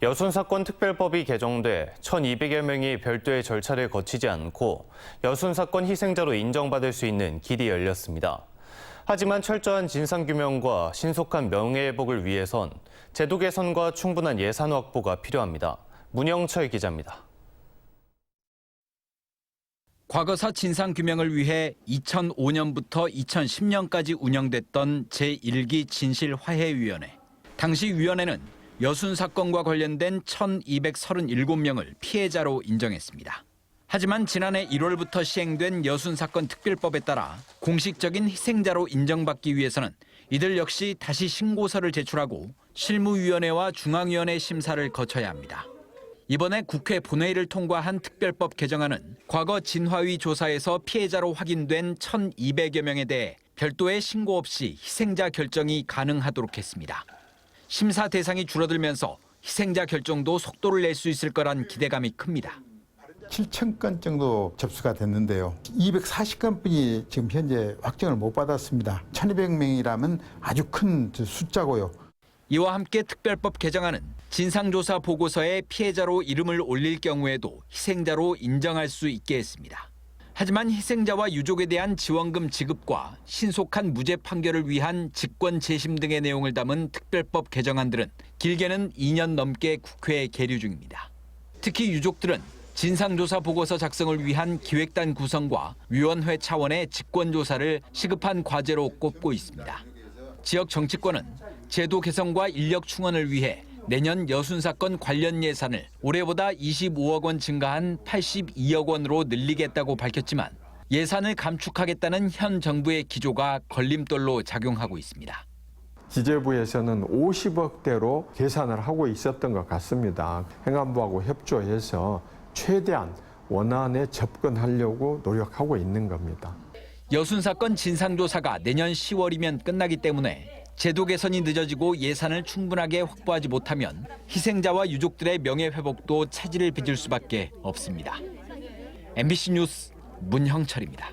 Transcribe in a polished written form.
여순사건 특별법이 개정돼 1,200여 명이 별도의 절차를 거치지 않고 여순사건 희생자로 인정받을 수 있는 길이 열렸습니다. 하지만 철저한 진상규명과 신속한 명예회복을 위해선 제도 개선과 충분한 예산 확보가 필요합니다. 문영철 기자입니다. 과거사 진상규명을 위해 2005년부터 2010년까지 운영됐던 제1기 진실화해위원회. 당시 위원회는 여순 사건과 관련된 1,237명을 피해자로 인정했습니다. 하지만 지난해 1월부터 시행된 여순 사건 특별법에 따라 공식적인 희생자로 인정받기 위해서는 이들 역시 다시 신고서를 제출하고 실무위원회와 중앙위원회 심사를 거쳐야 합니다. 이번에 국회 본회의를 통과한 특별법 개정안은 과거 진화위 조사에서 피해자로 확인된 1,200여 명에 대해 별도의 신고 없이 희생자 결정이 가능하도록 했습니다. 심사 대상이 줄어들면서 희생자 결정도 속도를 낼 수 있을 거란 기대감이 큽니다. 7,000건 정도 접수가 됐는데요. 240건뿐이 지금 현재 확정을 못 받았습니다. 1,200명이라면 아주 큰 숫자고요. 이와 함께 특별법 개정안은 진상조사 보고서에 피해자로 이름을 올릴 경우에도 희생자로 인정할 수 있게 했습니다. 하지만 희생자와 유족에 대한 지원금 지급과 신속한 무죄 판결을 위한 직권 재심 등의 내용을 담은 특별법 개정안들은 길게는 2년 넘게 국회에 계류 중입니다. 특히 유족들은 진상조사 보고서 작성을 위한 기획단 구성과 위원회 차원의 직권조사를 시급한 과제로 꼽고 있습니다. 지역 정치권은 제도 개선과 인력 충원을 위해 내년 여순 사건 관련 예산을 올해보다 25억 원 증가한 82억 원으로 늘리겠다고 밝혔지만 예산을 감축하겠다는 현 정부의 기조가 걸림돌로 작용하고 있습니다. 기재부에서는 50억대로 계산을 하고 있었던 것 같습니다. 행안부하고 협조해서 최대한 원안에 접근하려고 노력하고 있는 겁니다. 여순 사건 진상조사가 내년 10월이면 끝나기 때문에 제도 개선이 늦어지고 예산을 충분하게 확보하지 못하면 희생자와 유족들의 명예회복도 차질을 빚을 수밖에 없습니다. MBC 뉴스 문형철입니다.